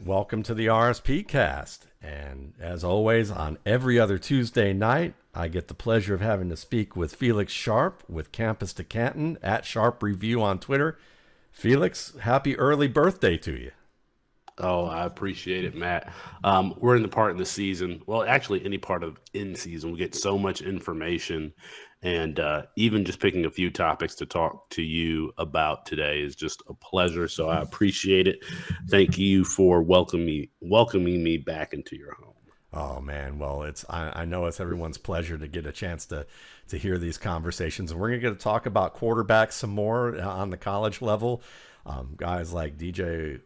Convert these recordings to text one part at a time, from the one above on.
Welcome to the RSP cast. And as always, on every other Tuesday night, I get the pleasure of having to speak with Felix Sharpe with Campus to Canton at Sharpe Review on Twitter. Felix, happy early birthday to you. Oh, I appreciate it, Matt. We're in the part in the season. Well, actually, any part of in season, we get so much information. And even just picking a few topics to talk to you about today is just a pleasure. So I appreciate it. Thank you for welcoming me back into your home. Oh man, well, I know it's everyone's pleasure to get a chance to hear these conversations, and we're going to get to talk about quarterbacks some more on the college level. Guys like DJ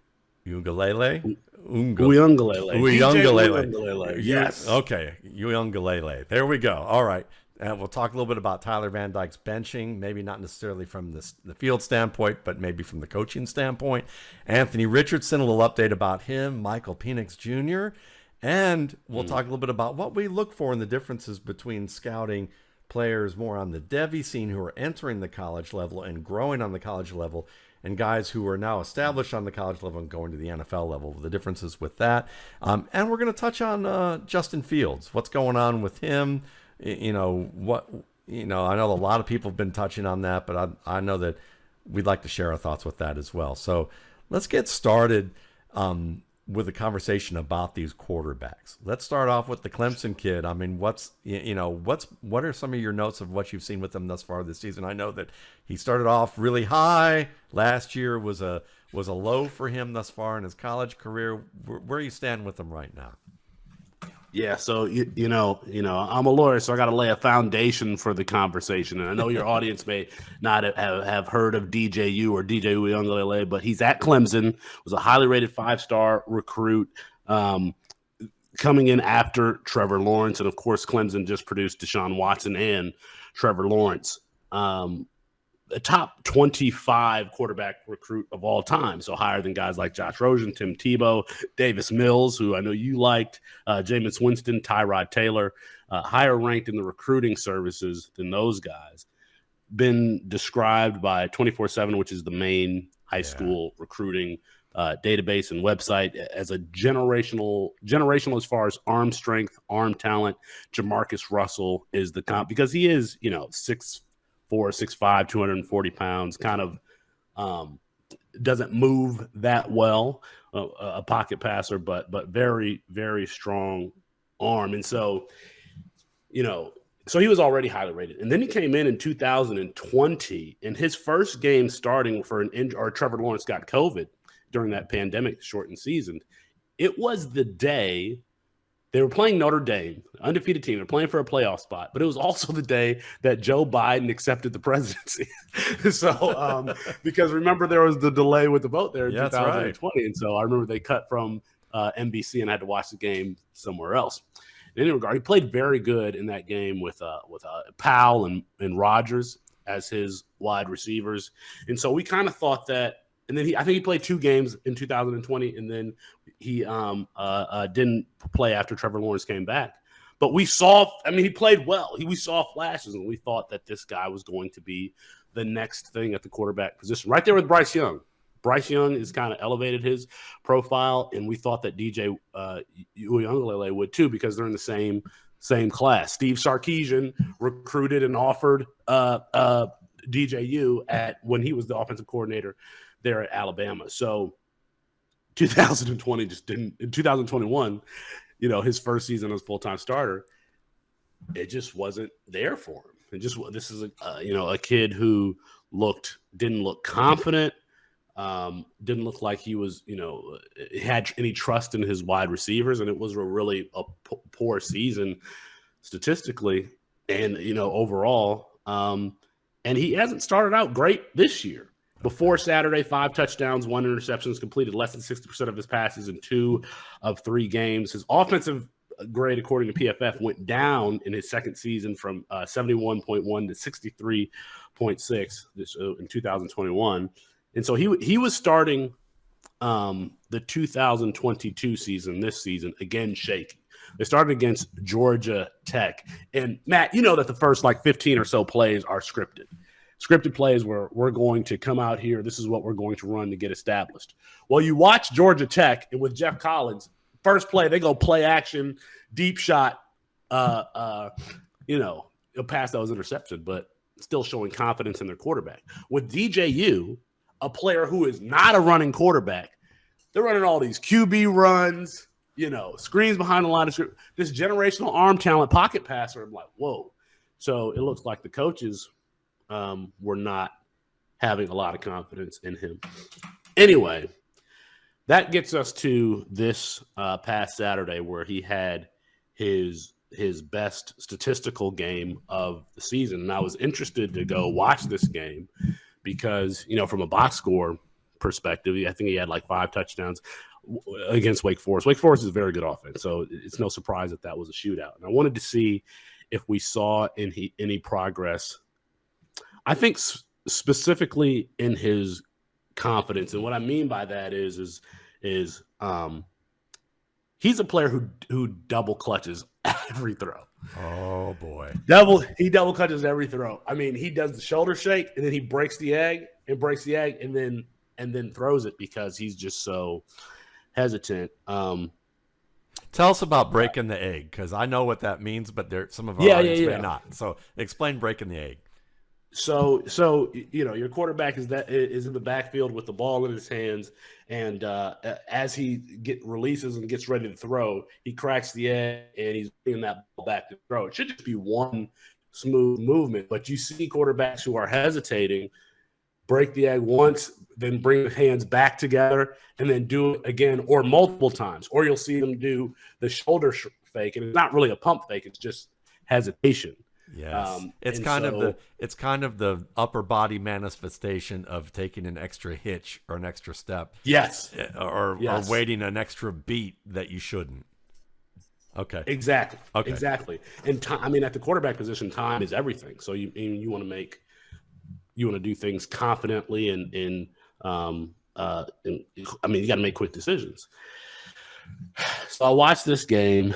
Uiagalelei. Uiagalelei. Yes. Okay, Uiagalelei. There we go. All right. And we'll talk a little bit about Tyler Van Dyke's benching, maybe not necessarily from the field standpoint, but maybe from the coaching standpoint. Anthony Richardson, a little update about him. Michael Penix Jr., and we'll talk a little bit about what we look for in the differences between scouting players more on the Devy scene who are entering the college level and growing on the college level, and guys who are now established on the college level and going to the NFL level, the differences with that. And we're going to touch on Justin Fields, what's going on with him. I know a lot of people have been touching on that, but I know that we'd like to share our thoughts with that as well. So let's get started with a conversation about these quarterbacks. Let's start off with the Clemson kid. I mean, what are some of your notes of what you've seen with him thus far this season? I know that he started off really high. Last year was a low for him thus far in his college career. Where you stand with him right now? Yeah, so you know, I'm a lawyer, so I got to lay a foundation for the conversation. And I know your audience may not have heard of DJ U or DJ Uiagalelei, but he's at Clemson. Was a highly rated 5-star recruit, coming in after Trevor Lawrence, and of course, Clemson just produced Deshaun Watson and Trevor Lawrence. A top 25 quarterback recruit of all time. So higher than guys like Josh Rosen, Tim Tebow, Davis Mills, who I know you liked, Jameis Winston, Tyrod Taylor, higher ranked in the recruiting services than those guys. Been described by 24/7, which is the main high school recruiting database and website, as a generational as far as arm strength, arm talent. Jamarcus Russell is the comp because he is, 6'4", 6'5", 240 pounds, kind of doesn't move that well, a pocket passer, but very, very strong arm. And so, so he was already highly rated. And then he came in 2020, and his first game starting for an injury, or Trevor Lawrence got COVID during that pandemic shortened season. It was the day they were playing Notre Dame, undefeated team. They're playing for a playoff spot, but it was also the day that Joe Biden accepted the presidency. So, because remember, there was the delay with the vote there in 2020. Right. And so I remember they cut from NBC and I had to watch the game somewhere else. In any regard, he played very good in that game with Powell and Rodgers as his wide receivers. And so we kind of thought that. And then I think he played 2 games in 2020, and then he didn't play after Trevor Lawrence came back. But he played well. We saw flashes, and we thought that this guy was going to be the next thing at the quarterback position. Right there with Bryce Young. Bryce Young has kind of elevated his profile, and we thought that DJ Uiagalelei would too, because they're in the same class. Steve Sarkisian recruited and offered DJ U when he was the offensive coordinator there at Alabama. So 2020 just didn't. In 2021, his first season as full-time starter, it just wasn't there for him. This is a kid who didn't look confident, didn't look like he was had any trust in his wide receivers, and it was a poor season statistically and overall. And he hasn't started out great this year. Before Saturday, 5 touchdowns, 1 interception, completed less than 60% of his passes in 2 of 3 games. His offensive grade, according to PFF, went down in his second season from 71.1 to 63.6 in 2021. And so he was starting the 2022 season, this season, again shaky. They started against Georgia Tech. And, Matt, that the first 15 or so plays are scripted. Scripted plays where we're going to come out here. This is what we're going to run to get established. Well, you watch Georgia Tech, and with Jeff Collins, first play, they go play action, deep shot, a pass that was intercepted, but still showing confidence in their quarterback. With DJU, a player who is not a running quarterback, they're running all these QB runs, screens behind the line of script, this generational arm talent pocket passer. I'm like, whoa. So it looks like the coaches were not having a lot of confidence in him. Anyway, that gets us to this past Saturday where he had his best statistical game of the season. And I was interested to go watch this game because, from a box score perspective, I think he had like 5 touchdowns against Wake Forest. Wake Forest is a very good offense, so it's no surprise that was a shootout. And I wanted to see if we saw any progress. I think specifically in his confidence, and what I mean by that is he's a player who double clutches every throw. Oh boy, he double clutches every throw. I mean, he does the shoulder shake and then he breaks the egg and then throws it because he's just so hesitant. Tell us about breaking the egg, because I know what that means, but some of our audience may not. So explain breaking the egg. So your quarterback is in the backfield with the ball in his hands, and as he releases and gets ready to throw, he cracks the egg and he's bringing that ball back to throw. It should just be one smooth movement, but you see quarterbacks who are hesitating break the egg once, then bring the hands back together, and then do it again or multiple times. Or you'll see them do the shoulder fake, and it's not really a pump fake; it's just hesitation. Yes, it's kind of the upper body manifestation of taking an extra hitch or an extra step. Yes, or waiting an extra beat that you shouldn't. Okay, exactly. And at the quarterback position, time is everything. So you want to do things confidently, and you got to make quick decisions. So I watched this game,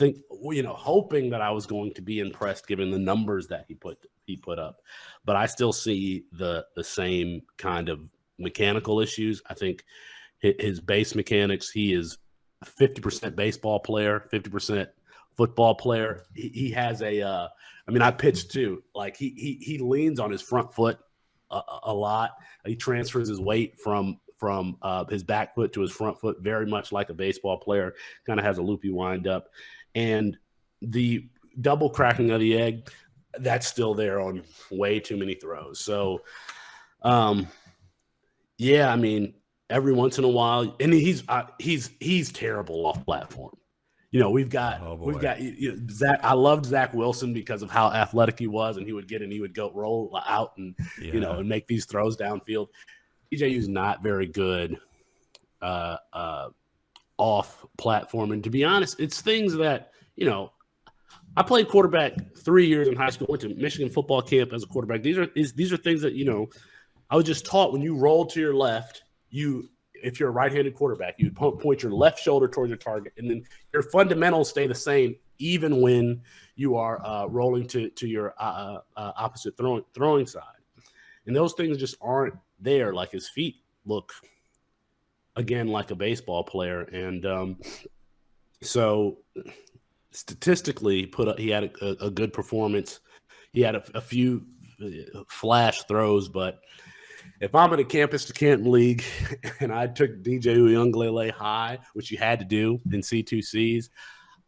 hoping that I was going to be impressed given the numbers that he put up, but I still see the same kind of mechanical issues. I think his base mechanics, he is 50% baseball player, 50% football player. He has I pitched too. Like he leans on his front foot a lot. He transfers his weight from his back foot to his front foot, very much like a baseball player. Kind of has a loopy wind up. And the double cracking of the egg, that's still there on way too many throws. So, every once in a while, and he's terrible off platform. We've got Zach. I loved Zach Wilson because of how athletic he was, and he would go roll out and and make these throws downfield. DJU's not very good off platform, and to be honest, it's things that I played quarterback 3 years in high school. Went to Michigan football camp as a quarterback. These are things that I was just taught when you roll to your left, if you're a right-handed quarterback, you point your left shoulder towards your target, and then your fundamentals stay the same even when you are rolling to your opposite throwing side. And those things just aren't there. Like his feet look, again, like a baseball player. And so statistically, he had a good performance. He had a few flash throws, but if I'm in a campus to Canton league and I took DJ Uiagalelei high, which you had to do in C2Cs,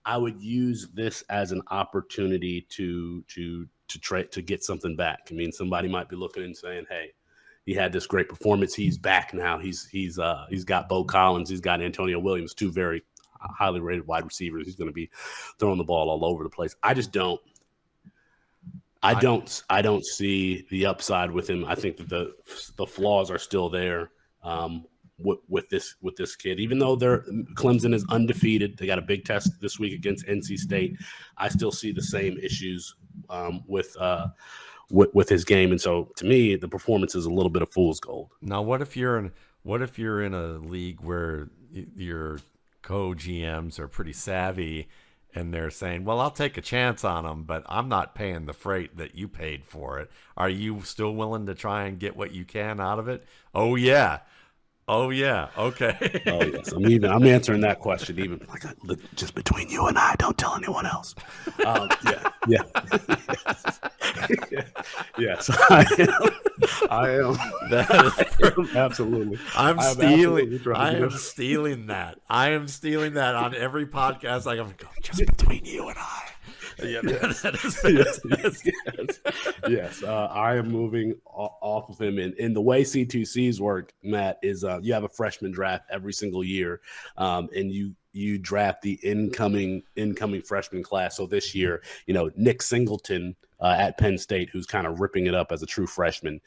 I would use this as an opportunity to get something back. I mean, somebody might be looking and saying, "Hey, he had this great performance. He's back now. He's got Bo Collins. He's got Antonio Williams, 2 very highly rated wide receivers. He's going to be throwing the ball all over the place." I just don't. I don't see the upside with him. I think that the flaws are still there with this kid. Even though Clemson is undefeated, they got a big test this week against NC State. I still see the same issues with his game, and so to me, the performance is a little bit of fool's gold. Now, what if you're in a league where your co-GMs are pretty savvy, and they're saying, well, I'll take a chance on him, but I'm not paying the freight that you paid for it. Are you still willing to try and get what you can out of it? Oh, yeah. Oh, yeah. Okay. Oh yes, I'm answering that question even like just between you and I. Don't tell anyone else. Yeah. Yes. I am. Absolutely. I am stealing that. I am stealing that on every podcast. Like, I'm going to go just between you and I. Yeah, yes. I am moving off of him, and the way C2Cs work, Matt, is you have a freshman draft every single year, and you draft the incoming freshman class. So this year, Nick Singleton at Penn State, who's kind of ripping it up as a true freshman,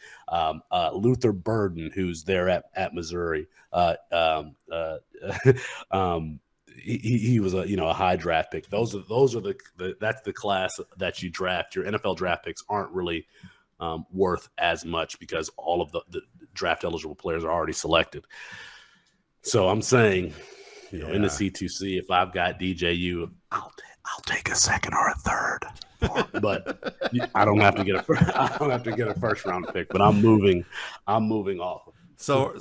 Luther Burden, who's there at Missouri. He was a high draft pick. Those are that's the class that you draft. Your NFL draft picks aren't really worth as much because all of the draft eligible players are already selected. So I'm saying, in the C2C, if I've got DJU, I'll take a second or a third, but I don't have to get a first round pick. But I'm moving off. So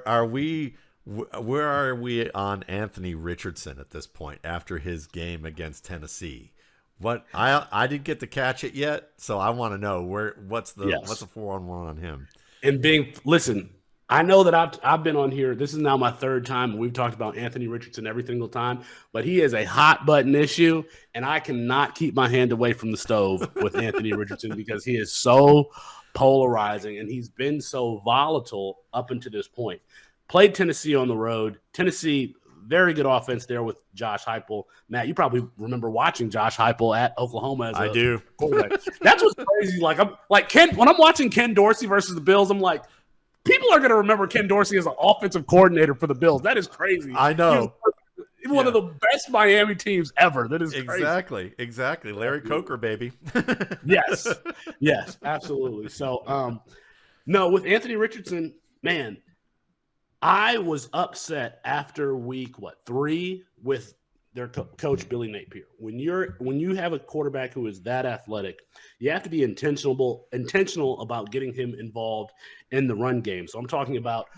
are we? Where are we on Anthony Richardson at this point after his game against Tennessee? What I didn't get to catch it yet, so I want to know what's the 4-on-1 on him. And listen, I know that I've been on here. This is now my third time. We've talked about Anthony Richardson every single time, but he is a hot button issue, and I cannot keep my hand away from the stove with Anthony Richardson because he is so polarizing and he's been so volatile up until this point. Played Tennessee on the road. Tennessee, very good offense there with Josh Heupel. Matt, you probably remember watching Josh Heupel at Oklahoma. I do. Quarterback. That's what's crazy. Like when I'm watching Ken Dorsey versus the Bills, I'm like, people are going to remember Ken Dorsey as an offensive coordinator for the Bills. That is crazy. I know. He's one of the best Miami teams ever. That is crazy. Exactly. Larry Coker, baby. Yes, absolutely. So, no, with Anthony Richardson, man, I was upset after week 3 with their coach Billy Napier. When you have a quarterback who is that athletic, you have to be intentional about getting him involved in the run game. So I'm talking about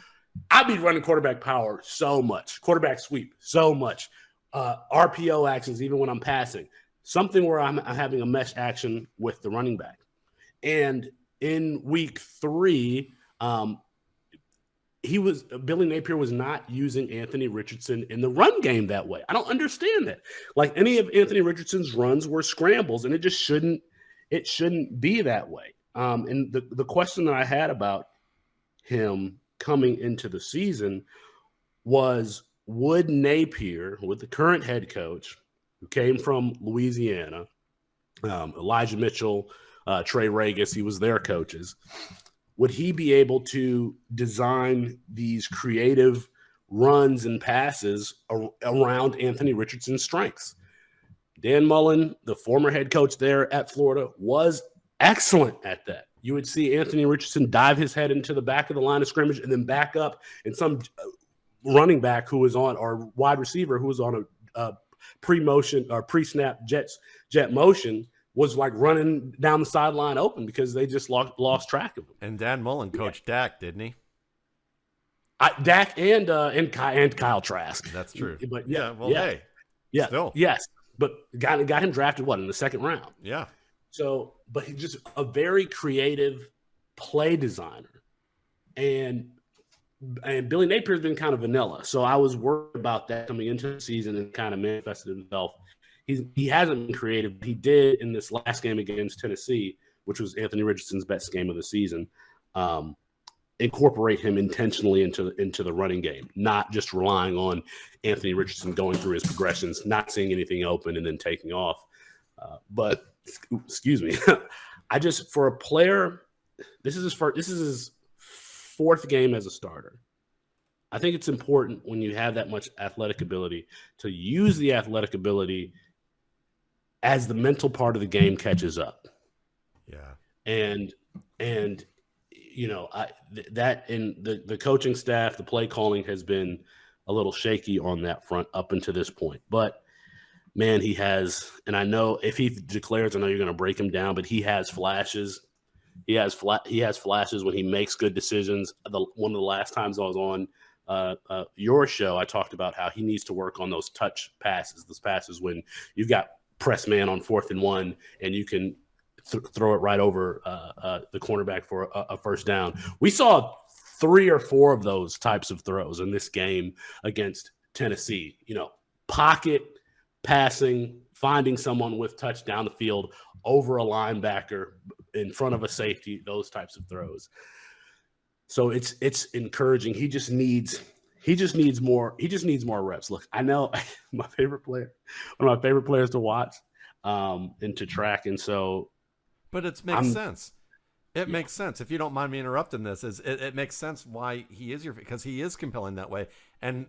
I'd be running quarterback power so much, quarterback sweep so much, RPO actions even when I'm passing, something where I'm having a mesh action with the running back. And in week 3, Billy Napier was not using Anthony Richardson in the run game that way. I don't understand that. Like any of Anthony Richardson's runs were scrambles, and it just shouldn't be that way. And the question that I had about him coming into the season was, would Napier, with the current head coach who came from Louisiana, Elijah Mitchell, Trey Regis, he was their coaches, would he be able to design these creative runs and passes around Anthony Richardson's strengths? Dan Mullen, the former head coach there at Florida, was excellent at that. You would see Anthony Richardson dive his head into the back of the line of scrimmage and then back up, and some running back who was on, or wide receiver who was on a pre-motion or pre-snap jet motion was like running down the sideline open because they just lost track of him. And Dan Mullen coached Dak, didn't he? Dak and Kyle Trask. That's true. But still. Yes, but got him drafted in the second round. Yeah. So, but he's just a very creative play designer, and Billy Napier's been kind of vanilla. So I was worried about that coming into the season and kind of manifested himself. He hasn't been creative. He did in this last game against Tennessee, which was Anthony Richardson's best game of the season, incorporate him intentionally into the running game, not just relying on Anthony Richardson going through his progressions, not seeing anything open and then taking off. But excuse me, for a player, this is his fourth game as a starter. I think it's important when you have that much athletic ability to use the athletic ability as the mental part of the game catches up. Yeah. And that in the coaching staff, the play calling has been a little shaky on that front up until this point. But man, he has, and I know if he declares, I know you're going to break him down, but he has flashes. He has flashes when he makes good decisions. One of the last times I was on your show, I talked about how he needs to work on those touch passes, those passes when you've got press man on 4th and 1, and you can throw it right over the cornerback for a first down. We saw 3 or 4 of those types of throws in this game against Tennessee. Pocket passing, finding someone with touch down the field over a linebacker in front of a safety, those types of throws. So it's encouraging. He just needs more reps. Look, I know one of my favorite players to watch and to track. And so, but it makes sense. It makes sense. If you don't mind me interrupting this, it makes sense why he is because he is compelling that way. And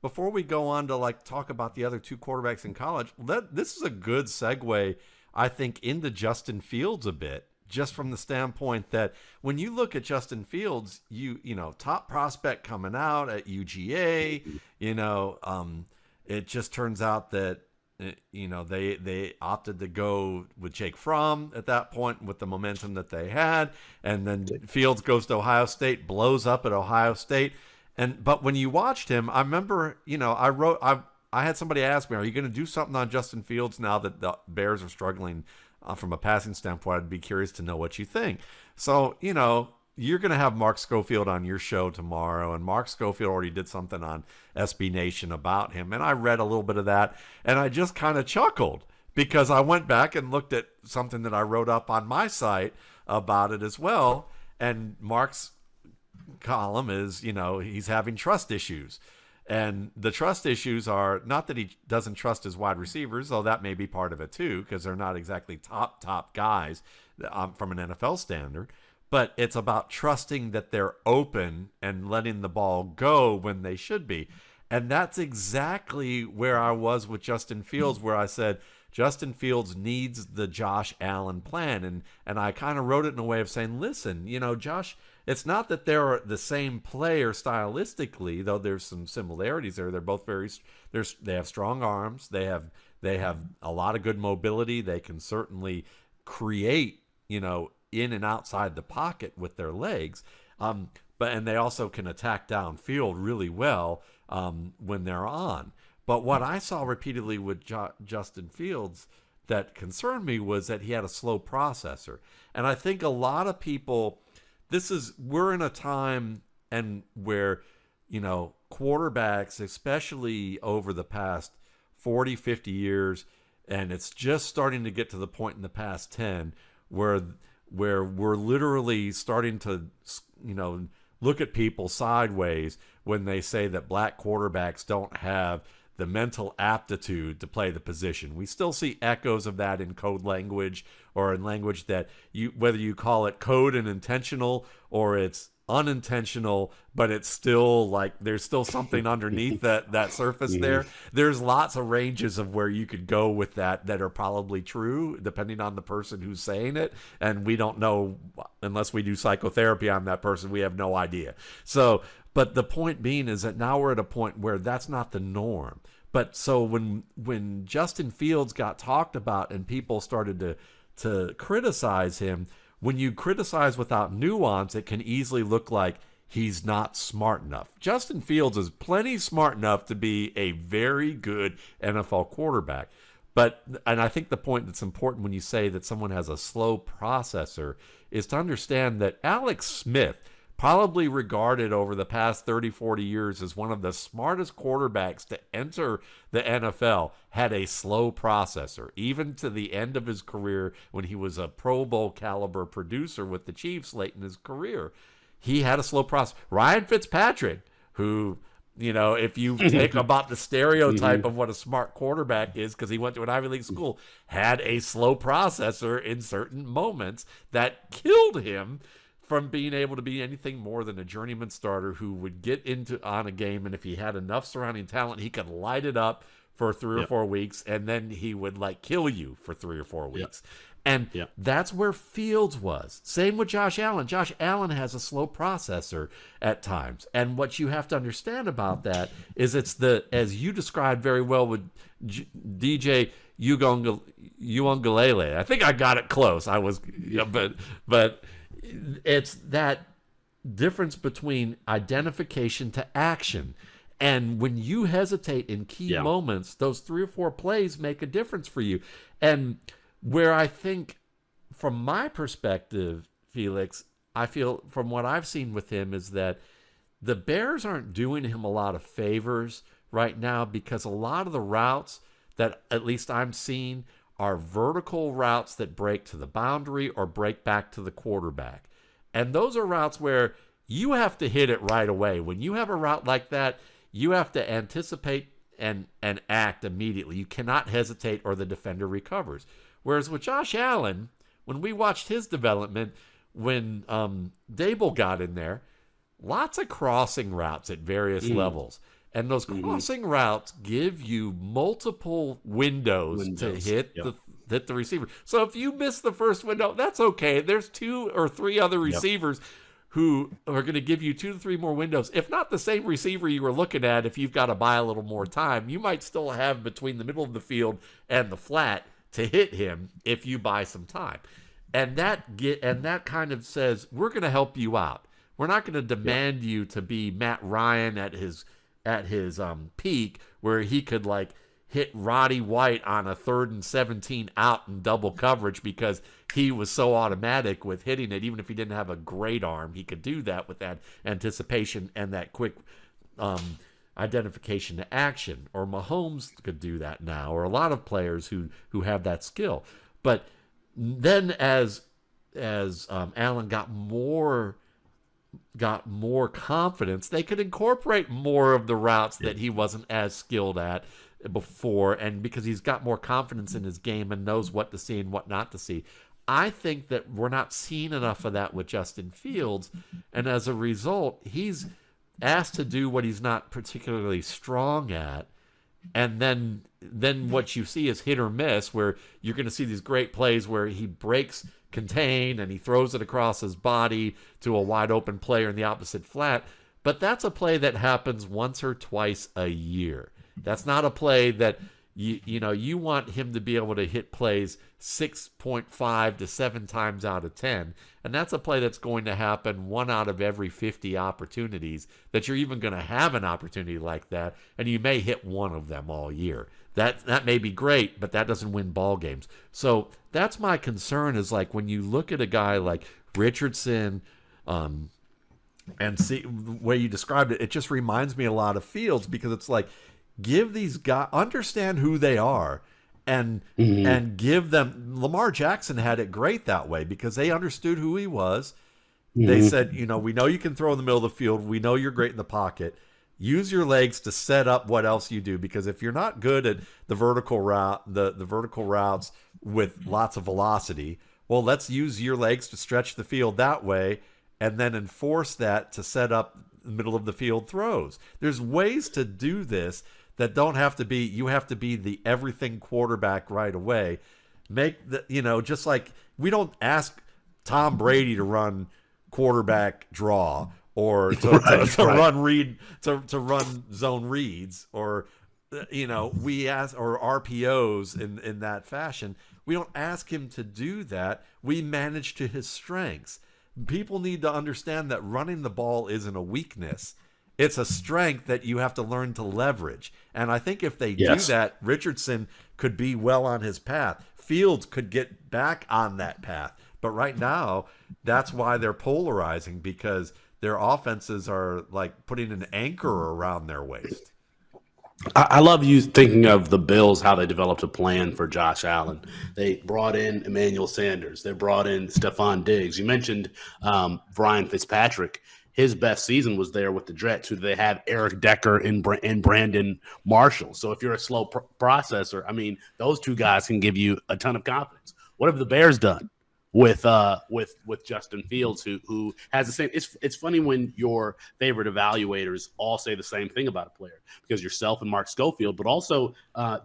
before we go on to talk about the other 2 quarterbacks in college, this is a good segue, I think, into Justin Fields a bit, just from the standpoint that when you look at Justin Fields, you top prospect coming out at UGA, it just turns out that they opted to go with Jake Fromm at that point with the momentum that they had, and then Fields goes to Ohio State, blows up at Ohio State. But when you watched him, I remember, I had somebody ask me, are you going to do something on Justin Fields now that the Bears are struggling from a passing standpoint? I'd be curious to know what you think. So, you're going to have Mark Schofield on your show tomorrow, and Mark Schofield already did something on SB Nation about him, and I read a little bit of that, and I just kind of chuckled because I went back and looked at something that I wrote up on my site about it as well, and Mark's column is, he's having trust issues. And the trust issues are not that he doesn't trust his wide receivers, though that may be part of it too, because they're not exactly top guys from an NFL standard. But it's about trusting that they're open and letting the ball go when they should be. And that's exactly where I was with Justin Fields, where I said Justin Fields needs the Josh Allen plan. And I kind of wrote it in a way of saying, listen, Josh, it's not that they're the same player stylistically, though there's some similarities there. They're both they have strong arms. They have a lot of good mobility. They can certainly create, in and outside the pocket with their legs. And they also can attack downfield really well when they're on. But what I saw repeatedly with Justin Fields that concerned me was that he had a slow processor. And I think a lot of people, we're in a time and where, quarterbacks, especially over the past 40, 50 years, and it's just starting to get to the point in the past 10 where we're literally starting to, look at people sideways when they say that black quarterbacks don't have the mental aptitude to play the position. We still see echoes of that in code language or in language that whether you call it code and intentional or it's unintentional, but it's still there's still something underneath that surface there. There's lots of ranges of where you could go with that are probably true depending on the person who's saying it, and we don't know unless we do psychotherapy on that person. We have no idea. So, but the point being is that now we're at a point where that's not the norm. But so when Justin Fields got talked about and people started to criticize him, when you criticize without nuance, it can easily look like he's not smart enough. Justin Fields is plenty smart enough to be a very good NFL quarterback. And I think the point that's important when you say that someone has a slow processor is to understand that Alex Smith, probably regarded over the past 30, 40 years as one of the smartest quarterbacks to enter the NFL, had a slow processor. Even to the end of his career, when he was a Pro Bowl caliber producer with the Chiefs late in his career, he had a slow processor. Ryan Fitzpatrick, who, if you take about the stereotype of what a smart quarterback is, because he went to an Ivy League school, had a slow processor in certain moments that killed him from being able to be anything more than a journeyman starter who would get on a game, and if he had enough surrounding talent, he could light it up for 3 or 4 weeks, and then he would kill you for 3 or 4 weeks. And Yeah. that's where Fields was. Same with Josh Allen. Josh Allen has a slow processor at times. And what you have to understand about that is it's as you described very well with DJ Uiagalelei. I think I got it close. But it's that difference between identification to action. And when you hesitate in key moments, those 3 or 4 plays make a difference for you. And where I think, from my perspective, Felix, I feel from what I've seen with him is that the Bears aren't doing him a lot of favors right now, because a lot of the routes that at least I'm seeing are vertical routes that break to the boundary or break back to the quarterback. And those are routes where you have to hit it right away. When you have a route like that, you have to anticipate and act immediately. You cannot hesitate or the defender recovers. Whereas with Josh Allen, when we watched his development, when Dable got in there, lots of crossing routes at various levels. And those crossing routes give you multiple windows to hit the receiver. So if you miss the first window, that's okay. There's 2 or 3 other receivers who are going to give you 2 to 3 more windows. If not the same receiver you were looking at, if you've got to buy a little more time, you might still have between the middle of the field and the flat to hit him if you buy some time. And that kind of says, we're going to help you out. We're not going to demand you to be Matt Ryan at his peak, where he could hit Roddy White on a 3rd and 17 out in double coverage because he was so automatic with hitting it. Even if he didn't have a great arm, he could do that with that anticipation and that quick identification to action. Or Mahomes could do that now, or a lot of players who have that skill. But then as Allen got more confidence, they could incorporate more of the routes that he wasn't as skilled at before, and because he's got more confidence in his game and knows what to see and what not to see. I think that we're not seeing enough of that with Justin Fields, and as a result, he's asked to do what he's not particularly strong at, and then what you see is hit or miss, where you're going to see these great plays where he breaks contain and he throws it across his body to a wide open player in the opposite flat, but that's a play that happens once or twice a year. That's not a play that you want him to be able to hit plays 6.5 to 7 times out of 10. And that's a play that's going to happen 1 out of every 50 opportunities that you're even going to have an opportunity like that. And you may hit 1 of them all year. That may be great, but that doesn't win ball games. So that's my concern, is when you look at a guy like Richardson, and see the way you described it just reminds me a lot of Fields, because it's give these guys, understand who they are, and give them. Lamar Jackson had it great that way, because they understood who he was. They said, we know you can throw in the middle of the field. We know you're great in the pocket. Use your legs to set up what else you do, because if you're not good at the vertical route, the vertical routes with lots of velocity, well, let's use your legs to stretch the field that way, and then enforce that to set up the middle of the field throws. There's ways to do this that don't have to be, you have to be the everything quarterback right away. Make the, just like we don't ask Tom Brady to run quarterback draw, or to run read, to run zone reads, or we ask, or RPOs in that fashion. We don't ask him to do that. We manage to his strengths. People need to understand that running the ball isn't a weakness. It's a strength that you have to learn to leverage. And I think if they do that, Richardson could be well on his path. Fields could get back on that path. But right now, that's why they're polarizing, because their offenses are putting an anchor around their waist. I love you thinking of the Bills, how they developed a plan for Josh Allen. They brought in Emmanuel Sanders. They brought in Stephon Diggs. You mentioned Ryan Fitzpatrick. His best season was there with the Jets, who they have Eric Decker and Brandon Marshall. So if you're a slow processor, those 2 guys can give you a ton of confidence. What have the Bears done? with Justin Fields, who has the same. It's funny when your favorite evaluators all say the same thing about a player, because yourself and Mark Schofield, but also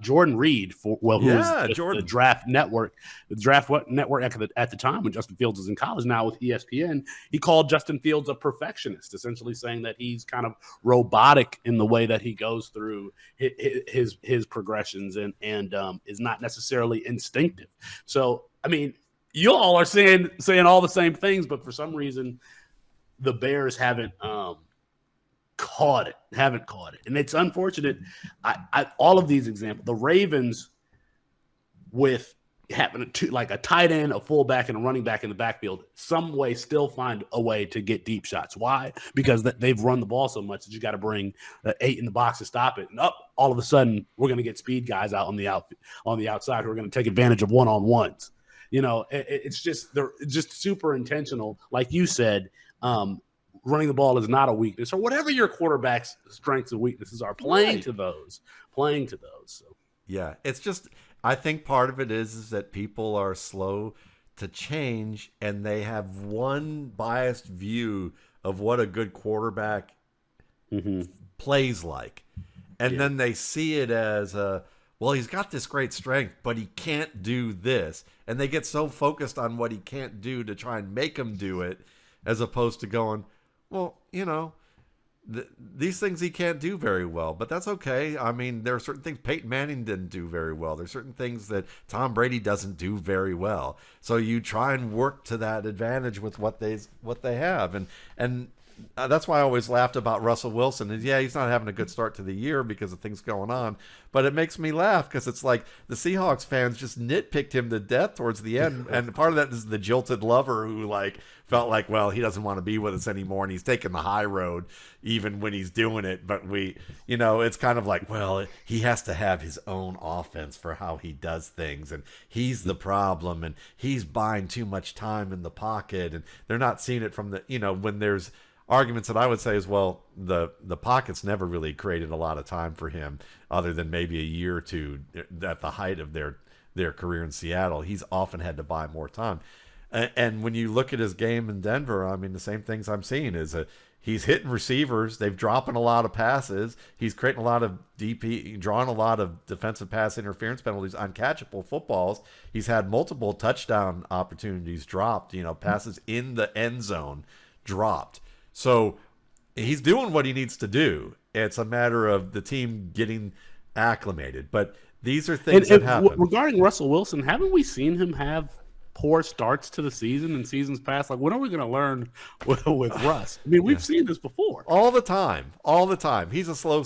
Jordan Reed, who's the draft network at the time when Justin Fields was in college. Now with ESPN, he called Justin Fields a perfectionist, essentially saying that he's kind of robotic in the way that he goes through his progressions and is not necessarily instinctive. So I mean, you all are saying all the same things, but for some reason, the Bears haven't caught it. And it's unfortunate. All of these examples, the Ravens with having a tight end, a fullback, and a running back in the backfield, some way still find a way to get deep shots. Why? Because they've run the ball so much that you got to bring 8 in the box to stop it. And all of a sudden, we're going to get speed guys out on the outside who are going to take advantage of one-on-ones. You know, it's just they're just super intentional. Like you said, running the ball is not a weakness, or whatever your quarterback's strengths and weaknesses are. Playing to those. So. Yeah, it's just I think part of it is that people are slow to change, and they have one biased view of what a good quarterback plays like, and then they see it as well, he's got this great strength, but he can't do this. And they get so focused on what he can't do to try and make him do it, as opposed to going, well, you know, these things he can't do very well, but that's okay. I mean, there are certain things Peyton Manning didn't do very well. There's certain things that Tom Brady doesn't do very well. So you try and work to that advantage with what they have. And that's why I always laughed about Russell Wilson. And yeah, he's not having a good start to the year because of things going on, but it makes me laugh because it's like the Seahawks fans just nitpicked him to death towards the end. And part of that is the jilted lover who felt like, well, he doesn't want to be with us anymore, and he's taking the high road even when he's doing it. But it's kind of like, well, he has to have his own offense for how he does things, and he's the problem, and he's buying too much time in the pocket, and they're not seeing it from when there's arguments that I would say is, well, the pocket's never really created a lot of time for him other than maybe a year or two at the height of their career in Seattle. He's often had to buy more time. And when you look at his game in Denver, I mean, the same things I'm seeing is he's hitting receivers. They've dropping a lot of passes. He's creating a lot of DP, drawing a lot of defensive pass interference penalties, uncatchable footballs. He's had multiple touchdown opportunities dropped, passes in the end zone dropped. So he's doing what he needs to do. It's a matter of the team getting acclimated. But these are things that happen. Regarding Russell Wilson, haven't we seen him have poor starts to the season in seasons past? Like, when are we going to learn with Russ? I mean, we've seen this before. All the time. He's a slow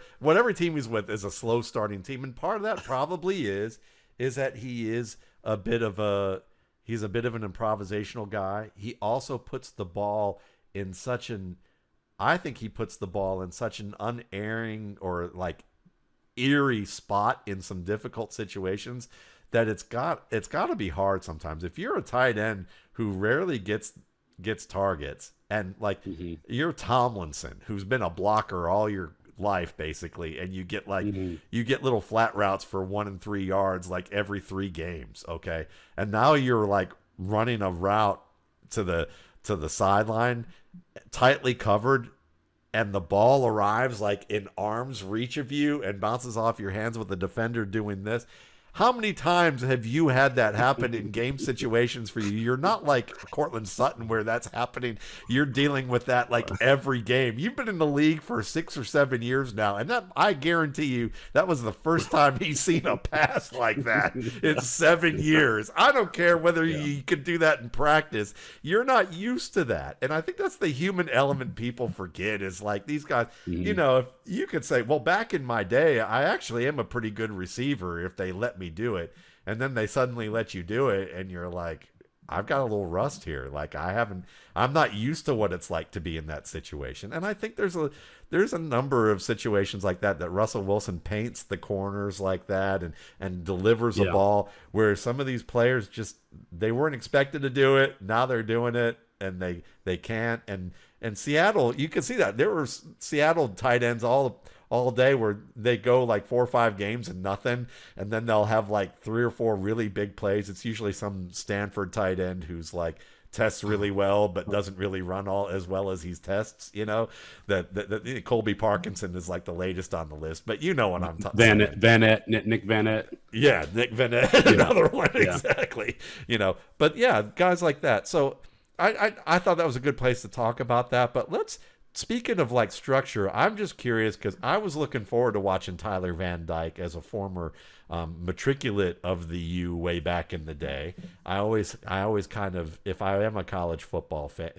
– whatever team he's with is a slow starting team. And part of that probably is that he's a bit of an improvisational guy. He also puts the ball – I think he puts the ball in such an unerring or like eerie spot in some difficult situations that it's got to be hard sometimes. If you're a tight end who rarely gets targets, and like you're Tomlinson, who's been a blocker all your life basically, and you get you get little flat routes for 1 and 3 yards like every 3 games, okay? And now you're like running a route to the sideline, tightly covered, and the ball arrives like in arm's reach of you and bounces off your hands with the defender doing this. How many times have you had that happen in game situations for you? You're not like Cortland Sutton where that's happening. You're dealing with that like every game. You've been in the league for 6 or 7 years now, and that, I guarantee you, that was the first time he's seen a pass like that in 7 years. I don't care whether you could do that in practice. You're not used to that. And I think that's the human element people forget is like these guys, if you could say, well, back in my day, I actually am a pretty good receiver if they let me do it, and then they suddenly let you do it, and you're like, I've got a little rust here. Like I'm not used to what it's like to be in that situation. And I think there's a number of situations like that Russell Wilson paints the corners like that and delivers a ball where some of these players just, they weren't expected to do it. Now they're doing it, and they can't. And Seattle, you can see that there were Seattle tight ends all all day where they go like 4 or 5 games and nothing, and then they'll have like 3 or 4 really big plays. It's usually some Stanford tight end who's like tests really well but doesn't really run all as well as he tests. That Colby Parkinson is like the latest on the list, but you know what I'm talking about. Nick Van Yeah, Nick Van another one, exactly. But yeah, guys like that. So I thought that was a good place to talk about that. But speaking of like structure, I'm just curious because I was looking forward to watching Tyler Van Dyke as a former matriculate of the U way back in the day. I always kind of, if I were a college football fan,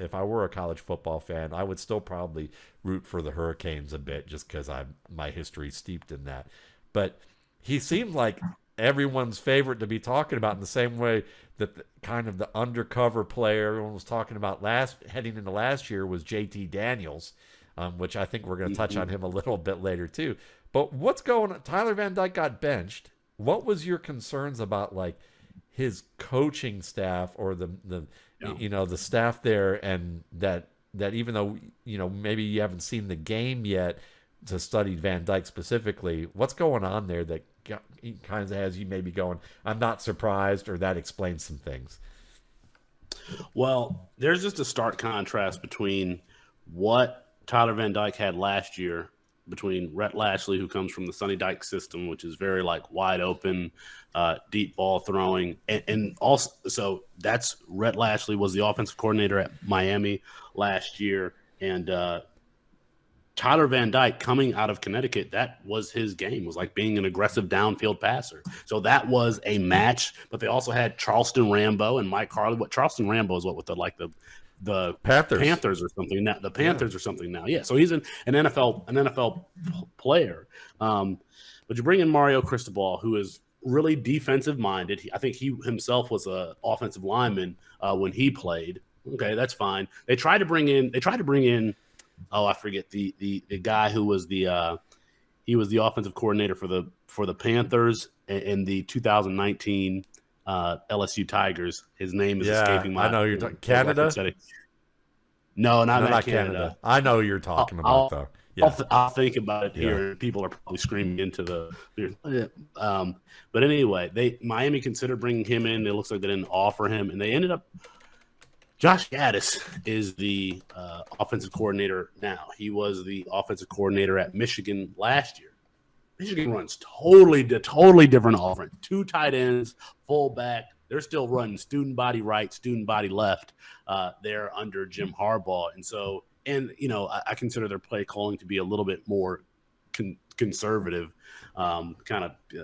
I would still probably root for the Hurricanes a bit just because my history steeped in that. But he seemed like everyone's favorite to be talking about in the same way that kind of the undercover player everyone was talking about heading into last year was JT Daniels, which I think we're going to touch on him a little bit later too. But what's going on? Tyler Van Dyke got benched. What was your concerns about like his coaching staff or the staff there, and that even though maybe you haven't seen the game yet to study Van Dyke specifically, what's going on there that kind of has you maybe going, I'm not surprised, or that explains some things? Well, there's just a stark contrast between what Tyler Van Dyke had last year between Rhett Lashley, who comes from the Sonny Dykes system, which is very like wide open, deep ball throwing. And also, so that's Rhett Lashley was the offensive coordinator at Miami last year. And Tyler Van Dyke coming out of Connecticut, that was his game, was like being an aggressive downfield passer. So that was a match, but they also had Charleston Rambo and Mike Harley. What Charleston Rambo is what with the Panthers or something now. The Panthers or something now. Yeah. So he's an NFL player. But you bring in Mario Cristobal, who is really defensive minded. I think he himself was an offensive lineman when he played. Okay, that's fine. They tried to bring in. Oh, I forget the guy who was he was the offensive coordinator for the Panthers in the 2019 LSU Tigers. His name is escaping my. I know you're talking Canada. No, not Canada. I know you're talking about though. Yeah. I'll think about it here. Yeah. People are probably screaming into the. But anyway, Miami considered bringing him in. It looks like they didn't offer him, and they ended up. Josh Gaddis is the offensive coordinator now. He was the offensive coordinator at Michigan last year. Michigan runs totally different offense. 2 tight ends, fullback. They're still running student body right, student body left. They're under Jim Harbaugh, I consider their play calling to be a little bit more conservative, definitely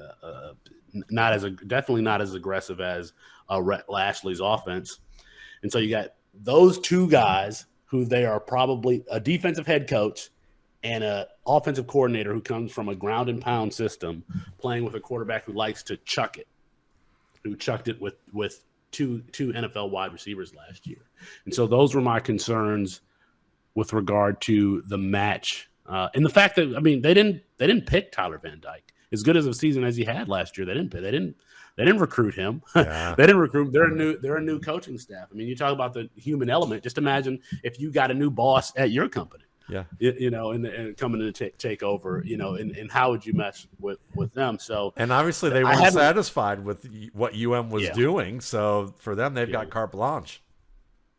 not as aggressive as Rhett Lashley's offense. And so you got those 2 guys who they are probably a defensive head coach and an offensive coordinator who comes from a ground and pound system playing with a quarterback who likes to chuck it, who chucked it with two NFL wide receivers last year. And so those were my concerns with regard to the match. And the fact that, they didn't pick Tyler Van Dyke. As good as a season as he had last year, they didn't recruit him. Yeah. They didn't recruit. They're a new coaching staff. You talk about the human element. Just imagine if you got a new boss at your company. Yeah. And coming in to take over. And how would you mess with them? So, and obviously they weren't satisfied with what was doing. So for them, they've got carte blanche.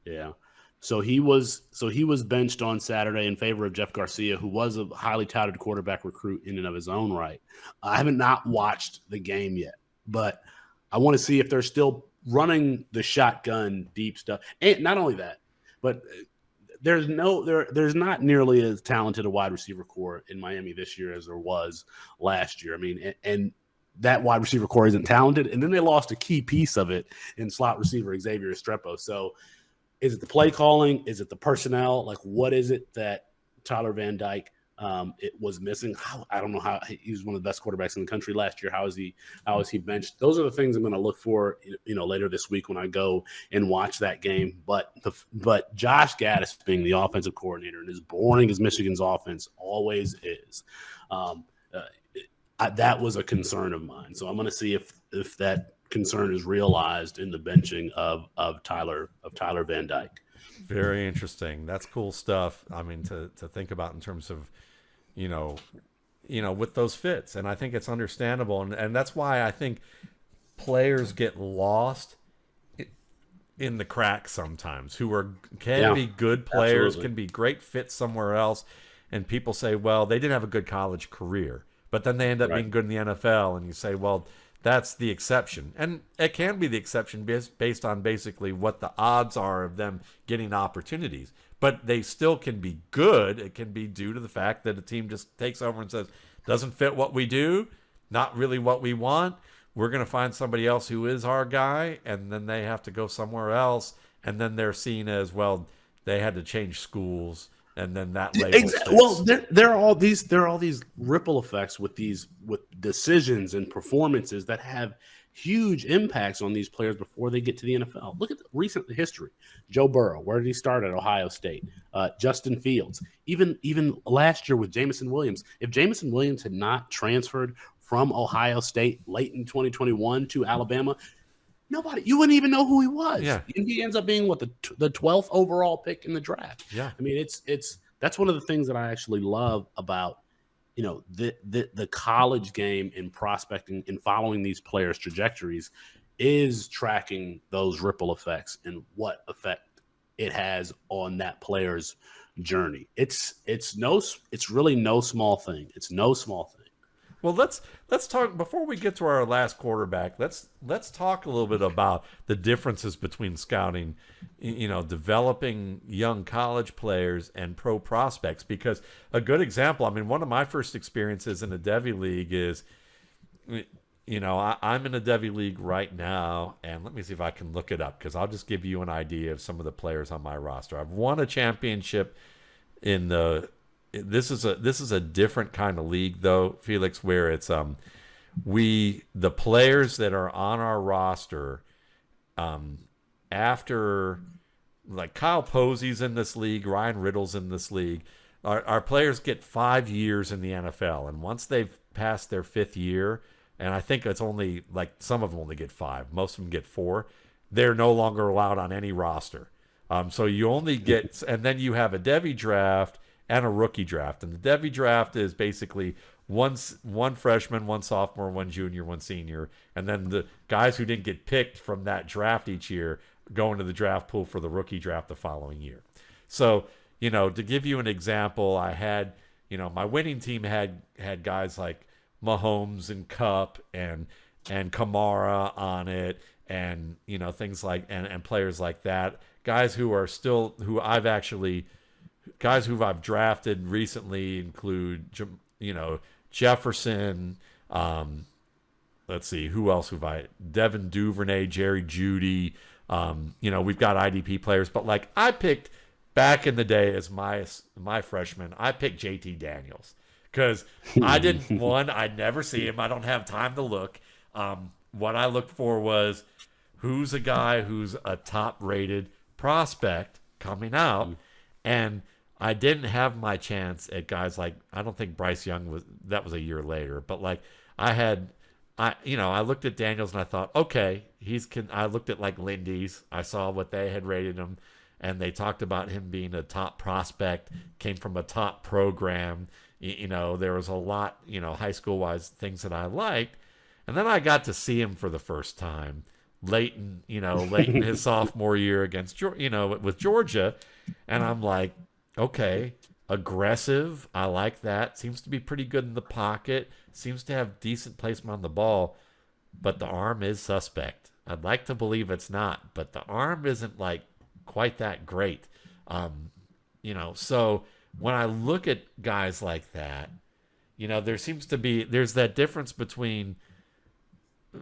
Yeah. So he was benched on Saturday in favor of Jeff Garcia, who was a highly touted quarterback recruit in and of his own right. I haven't not watched the game yet, but I want to see if they're still running the shotgun deep stuff. And not only that, but there's not nearly as talented a wide receiver core in Miami this year as there was last year. And that wide receiver core isn't talented. And then they lost a key piece of it in slot receiver Xavier Estrepo. So is it the play calling? Is it the personnel? Like, what is it that Tyler Van Dyke it was missing? I don't know how he was one of the best quarterbacks in the country last year. How is he benched? Those are the things I'm going to look for, later this week when I go and watch that game. But Josh Gaddis being the offensive coordinator, and as boring as Michigan's offense always is, that was a concern of mine. So I'm going to see if that concern is realized in the benching of Tyler Van Dyke. Very interesting. That's cool stuff. To think about in terms of, with those fits. And I think it's understandable. And that's why I think players get lost in the cracks sometimes, who can be good players, absolutely. can be great fits somewhere else. And people say, well, they didn't have a good college career, but then they end up Right. being good in the NFL. And you say, well, that's the exception. And it can be the exception based on basically what the odds are of them getting opportunities. But they still can be good. It can be due to the fact that a team just takes over and says, doesn't fit what we do, not really what we want. We're going to find somebody else who is our guy, and then they have to go somewhere else. And then they're seen as, well, they had to change schools, and then that label Exactly. Well, there are all these ripple effects with decisions and performances that have huge impacts on these players before they get to the NFL. Look at the recent history. Joe Burrow, where did he start at? Ohio State. Justin Fields. Even last year with Jameson Williams. If Jameson Williams had not transferred from Ohio State late in 2021 to Alabama, you wouldn't even know who he was. Yeah. And he ends up being the 12th overall pick in the draft. Yeah. I mean, that's one of the things that I actually love about the college game in prospecting and following these players' trajectories is tracking those ripple effects and what effect it has on that player's journey. It's really no small thing. It's no small thing. Well, let's talk before we get to our last quarterback. Let's talk a little bit about the differences between scouting, developing young college players and pro prospects. Because a good example, I mean, one of my first experiences in a Devy league is, I'm in a Devy league right now, and let me see if I can look it up, because I'll just give you an idea of some of the players on my roster. I've won a championship in the. This is a different kind of league, though, Felix, where it's the players that are on our roster, after, like, Kyle Posey's in this league, Ryan Riddle's in this league, our players get 5 years in the NFL, and once they've passed their 5th year, and I think it's only, like, some of them only get 5, most of them get 4, they're no longer allowed on any roster. So you only get, and then you have a Devy draft and a rookie draft. And the Devy draft is basically one freshman, one sophomore, one junior, one senior. And then the guys who didn't get picked from that draft each year go into the draft pool for the rookie draft the following year. So, to give you an example, I had, my winning team had guys like Mahomes and Cup and Kamara on it, and, things like, and players like that. Guys who are still, guys who I've drafted recently include, Jefferson. Let's see, who else have I? Devin Duvernay, Jerry Jeudy. We've got IDP players, but like I picked back in the day as my freshman, I picked JT Daniels because I'd never see him. I don't have time to look. What I looked for was who's a guy who's a top-rated prospect coming out, and I didn't have my chance at guys like, I don't think Bryce Young that was a year later, but like I looked at Daniels and I thought, okay, I looked at like Lindy's, I saw what they had rated him, and they talked about him being a top prospect, came from a top program. There was a lot, high school wise things that I liked. And then I got to see him for the first time late in his sophomore year against, with Georgia. And I'm like, okay, aggressive. I like that. Seems to be pretty good in the pocket. Seems to have decent placement on the ball. But the arm is suspect. I'd like to believe it's not. But the arm isn't like quite that great. So when I look at guys like that, there's that difference between,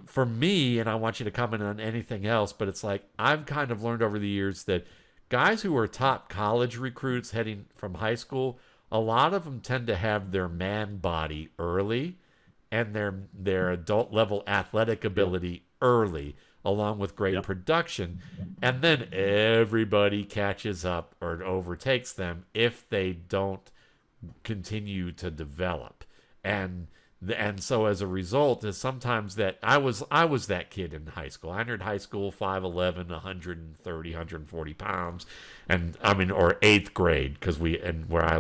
for me, and I want you to comment on anything else, but it's like I've kind of learned over the years that guys who are top college recruits heading from high school, a lot of them tend to have their man body early and their adult level athletic ability early, along with great production. And then everybody catches up or overtakes them if they don't continue to develop. And And so as a result, is sometimes that I was that kid in high school. I entered high school 5'11", 130, 140 pounds, and I mean, or 8th grade, because where I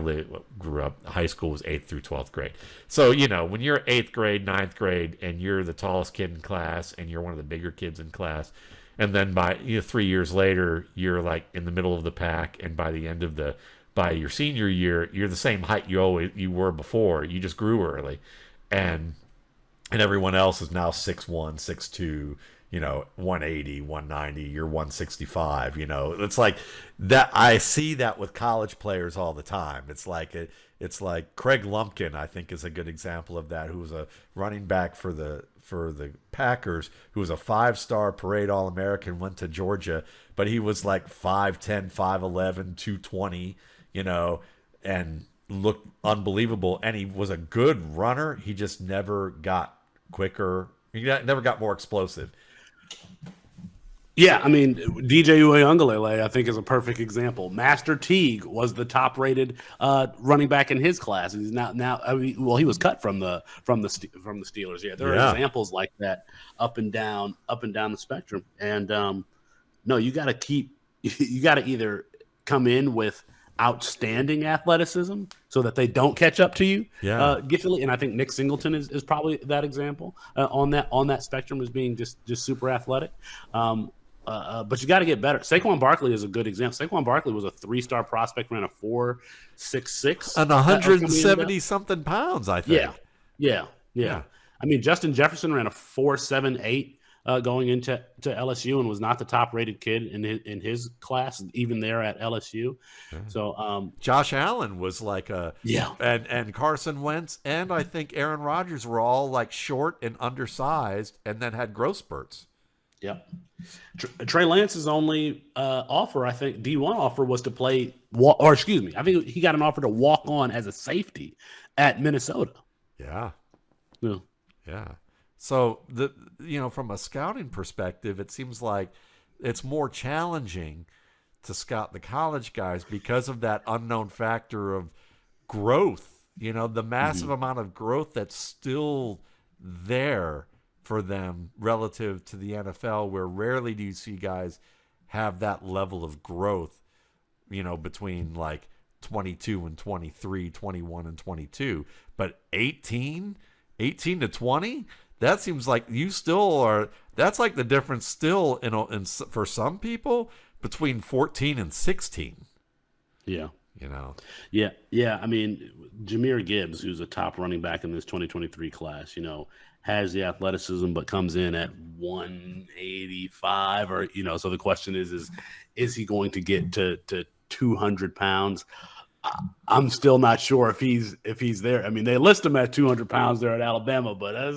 grew up, high school was 8th through 12th grade. So when you're 8th grade, 9th grade, and you're the tallest kid in class, and you're one of the bigger kids in class, and then by 3 years later, you're like in the middle of the pack, and by the end of by your senior year, you're the same height you were before. You just grew early. And everyone else is now 6'1", 6'2", 180, 190, you're 165, It's like that. I see that with college players all the time. It's like Craig Lumpkin, I think, is a good example of that, who was a running back for the Packers, who was a 5-star parade All-American, went to Georgia, but he was like 5'10", 5'11", 220, and looked unbelievable, and he was a good runner. He just never got quicker. He never got more explosive. Yeah, I mean, DJ Uiagalelei, I think, is a perfect example. Master Teague was the top-rated running back in his class. He's now. I mean, well, he was cut from the Steelers. Yeah, there are examples like that up and down the spectrum. And no, you got to either come in with outstanding athleticism so that they don't catch up to you giftedly, and I think Nick Singleton is probably that example on that spectrum as being just super athletic. But you got to get better. Saquon Barkley is a good example. Saquon Barkley was a 3-star prospect, ran a 4.66 and 170 something pounds, I think. Yeah. I mean, Justin Jefferson ran a 4.78 going into LSU, and was not the top-rated kid in his class, even there at LSU. Yeah. So Josh Allen was like and Carson Wentz, and I think Aaron Rodgers were all like short and undersized, and then had growth spurts. Yep. Trey Lance's only offer, I think, D1 offer was to play, I think he got an offer to walk on as a safety at Minnesota. Yeah. So from a scouting perspective, it seems like it's more challenging to scout the college guys because of that unknown factor of growth. The massive amount of growth that's still there for them relative to the NFL, where rarely do you see guys have that level of growth, between like 22 and 23, 21 and 22. But 18 to 20, that seems like you still are. That's like the difference still in for some people between 14 and 16. Yeah. Yeah. I mean, Jahmyr Gibbs, who's a top running back in this 2023 class, has the athleticism, but comes in at 185, or so the question is he going to get to 200 pounds? I'm still not sure if he's there. I mean, they list him at 200 pounds there at Alabama, but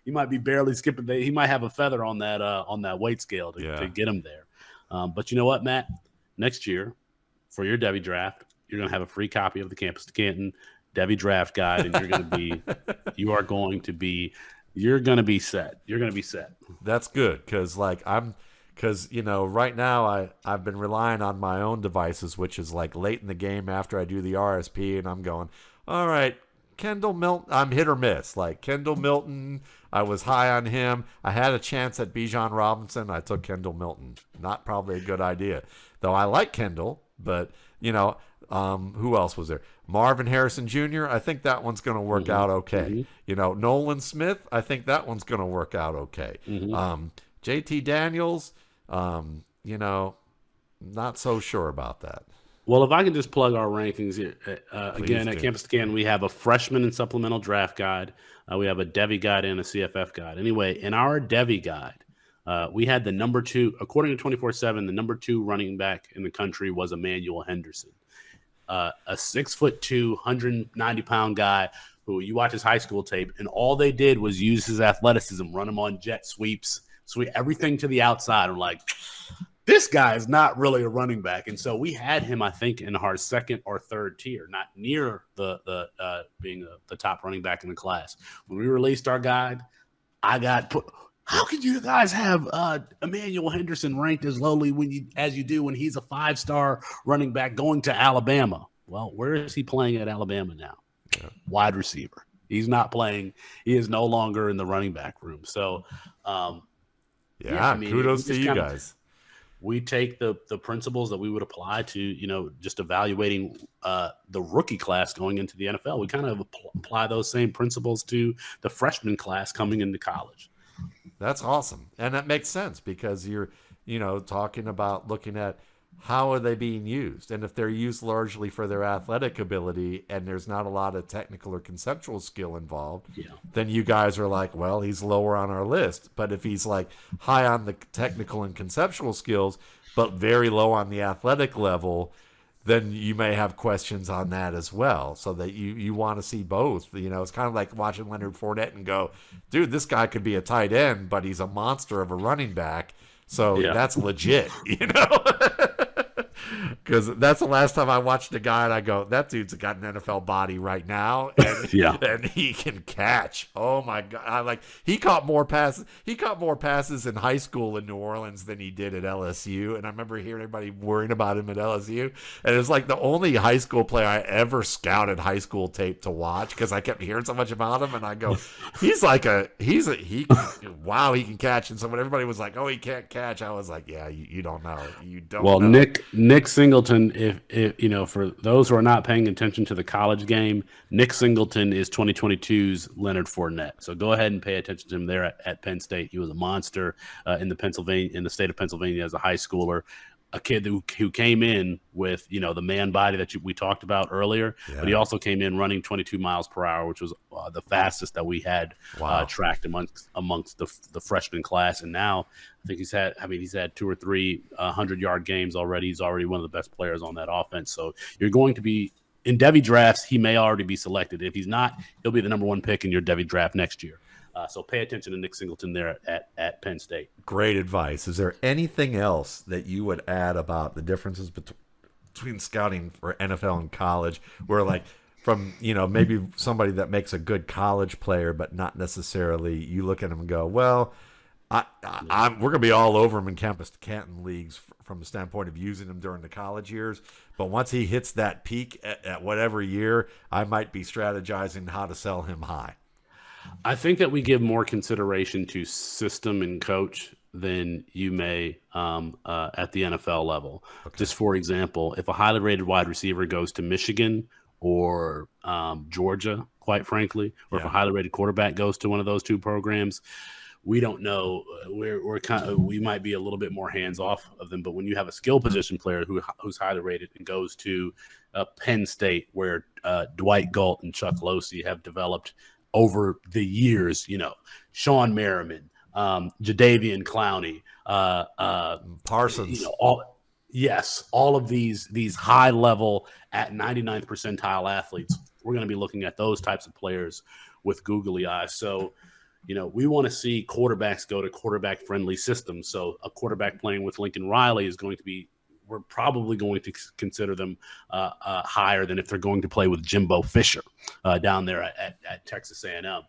he might be barely skipping. He might have a feather on that weight scale to get him there. But you know what, Matt? Next year, for your Devy draft, you're going to have a free copy of the Campus to Canton Devy draft guide, and you're going to be set. You're going to be set. That's good, because right now I've been relying on my own devices, which is like late in the game after I do the RSP, and I'm going, all right, Kendall Milton, I'm hit or miss. Like Kendall Milton, I was high on him. I had a chance at Bijan Robinson. I took Kendall Milton. Not probably a good idea, though. I like Kendall, but who else was there? Marvin Harrison Jr., I think that one's going to work out okay. Mm-hmm. Nolan Smith, I think that one's going to work out okay. Mm-hmm. JT Daniels, not so sure about that. Well, if I can just plug our rankings here. Again, at Campus Canton, we have a freshman and supplemental draft guide. We have a Devy guide and a CFF guide. Anyway, in our Devy guide, we had the number 2, according to 24/7, the number 2 running back in the country was Emmanuel Henderson. A 6'2", 190-pound guy who you watch his high school tape, and all they did was use his athleticism, run him on jet sweeps, sweep everything to the outside. I'm like, this guy is not really a running back. And so we had him, I think, in our second or third tier, not near the being the top running back in the class. When we released our guide, I got put. How can you guys have Emmanuel Henderson ranked as lowly as you do when he's a 5-star running back going to Alabama? Well, where is he playing at Alabama now? Yeah. Wide receiver. He's not playing. He is no longer in the running back room. So, kudos to you guys. We take the principles that we would apply to, just evaluating the rookie class going into the NFL. We kind of apply those same principles to the freshman class coming into college. That's awesome. And that makes sense because you're, talking about looking at how are they being used. And if they're used largely for their athletic ability and there's not a lot of technical or conceptual skill involved, then you guys are like, well, he's lower on our list. But if he's like high on the technical and conceptual skills, but very low on the athletic level, then you may have questions on that as well. So that you want to see both. It's kind of like watching Leonard Fournette and go, dude, this guy could be a tight end, but he's a monster of a running back. So that's legit, Because that's the last time I watched a guy and I go, that dude's got an NFL body right now, and and he can catch. Oh my God! He caught more passes. He caught more passes in high school in New Orleans than he did at LSU. And I remember hearing everybody worrying about him at LSU. And it was like the only high school player I ever scouted high school tape to watch because I kept hearing so much about him. And I go, he can catch. And so when everybody was like, oh, he can't catch, I was like, yeah, you don't know. You don't. Well, know. Nick Singleton, if for those who are not paying attention to the college game, Nick Singleton is 2022's Leonard Fournette. So go ahead and pay attention to him there at Penn State. He was a monster in the state of Pennsylvania as a high schooler. A kid who came in with, the man body that we talked about earlier, but he also came in running 22 miles per hour, which was the fastest that we had tracked amongst the freshman class. And now I think he's had 2 or 3 100-yard games already. He's already one of the best players on that offense. So you're going to be in Devy drafts. He may already be selected. If he's not, he'll be the number 1 pick in your Devy draft next year. So pay attention to Nick Singleton there at Penn State. Great advice. Is there anything else that you would add about the differences between scouting for NFL and college, where from maybe somebody that makes a good college player, but not necessarily you look at him and go, well, we're going to be all over him in campus to Canton leagues from the standpoint of using him during the college years. But once he hits that peak at whatever year, I might be strategizing how to sell him high. I think that we give more consideration to system and coach than you may at the NFL level. Okay. Just for example, if a highly rated wide receiver goes to Michigan or Georgia, quite frankly, or if a highly rated quarterback goes to one of those 2 programs, we don't know. We might be a little bit more hands off of them. But when you have a skill position player who's highly rated and goes to Penn State, where Dwight Galt and Chuck Losey have developed over the years, Sean Merriman, Jadeveon Clowney, Parsons, all of these high level at 99th percentile athletes. We're going to be looking at those types of players with googly eyes. So, we want to see quarterbacks go to quarterback friendly systems. So a quarterback playing with Lincoln Riley we're probably going to consider them higher than if they're going to play with Jimbo Fisher down there at Texas A&M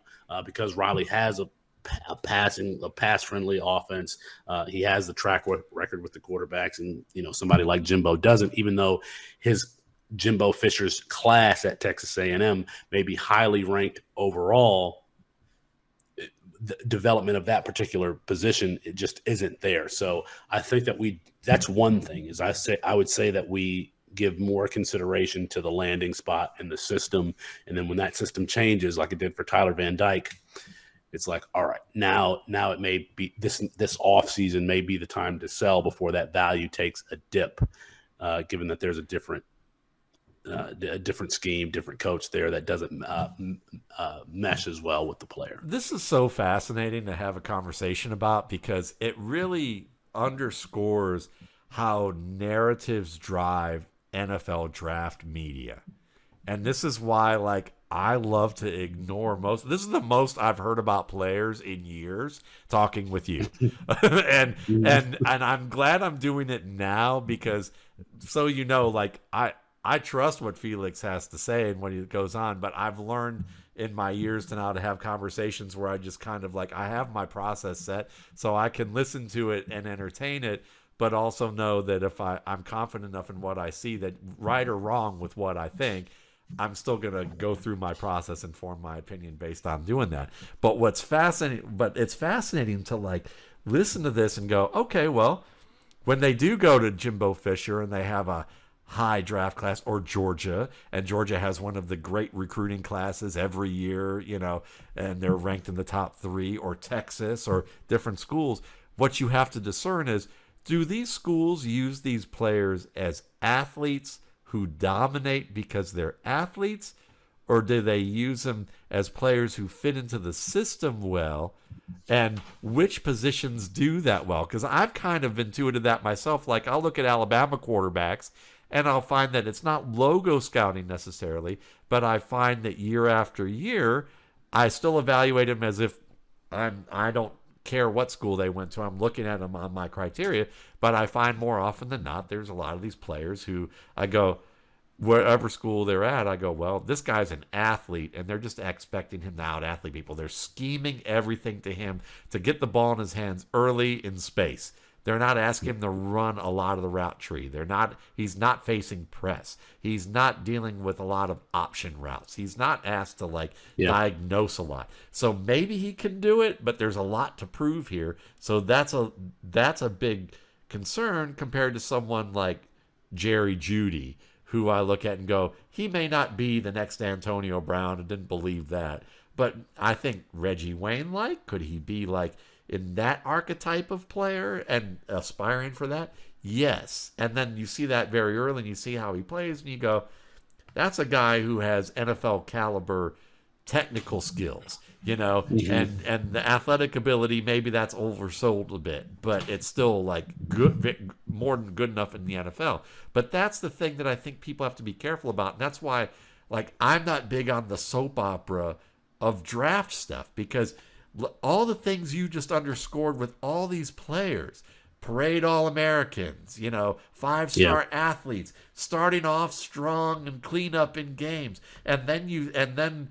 because Riley has a pass-friendly offense. He has the track record with the quarterbacks, and somebody like Jimbo doesn't. Even though his Jimbo Fisher's class at Texas A&M may be highly ranked overall, the development of that particular position, it just isn't there. So I think that that's one thing I would say that we give more consideration to the landing spot and the system. And then when that system changes, like it did for Tyler Van Dyke, it's like, all right, now it may be this off season may be the time to sell before that value takes a dip, given that there's a different scheme, different coach there that doesn't mesh as well with the player. This is so fascinating to have a conversation about because it really underscores how narratives drive NFL draft media. And this is why, I love to ignore this is the most I've heard about players in years talking with you. and I'm glad I'm doing it now because I trust what Felix has to say and what he goes on, but I've learned in my years to now to have conversations where I just kind of I have my process set so I can listen to it and entertain it, but also know that if I'm confident enough in what I see that right or wrong with what I think, I'm still going to go through my process and form my opinion based on doing that. But it's fascinating to like listen to this and go, okay, well, when they do go to Jimbo Fisher and they have a high draft class, or Georgia, and Georgia has one of the great recruiting classes every year, and they're ranked in the top 3, or Texas, or different schools, what you have to discern is, do these schools use these players as athletes who dominate because they're athletes, or do they use them as players who fit into the system well? And which positions do that well? Because I've kind of intuited that myself. Like, I'll look at Alabama quarterbacks, and I'll find that it's not logo scouting necessarily, but I find that year after year, I still evaluate them as if I don't care what school they went to. I'm looking at them on my criteria, but I find more often than not, there's a lot of these players who I go, wherever school they're at, I go, well, this guy's an athlete, and they're just expecting him to out-athlete people. They're scheming everything to him to get the ball in his hands early in space. They're not asking him to run a lot of the route tree. He's not facing press. He's not dealing with a lot of option routes. He's not asked to diagnose a lot. So maybe he can do it, but there's a lot to prove here. So that's a big concern compared to someone like Jerry Jeudy, who I look at and go, he may not be the next Antonio Brown. I didn't believe that. But I think Reggie Wayne, could he be in that archetype of player and aspiring for that? Yes. And then you see that very early, and you see how he plays, and you go, that's a guy who has NFL caliber technical skills, mm-hmm. and the athletic ability, maybe that's oversold a bit, but it's still good, more than good enough in the NFL. But that's the thing that I think people have to be careful about. And that's why, I'm not big on the soap opera of draft stuff, because all the things you just underscored with all these players, parade All-Americans, 5-star athletes, starting off strong and clean up in games. And then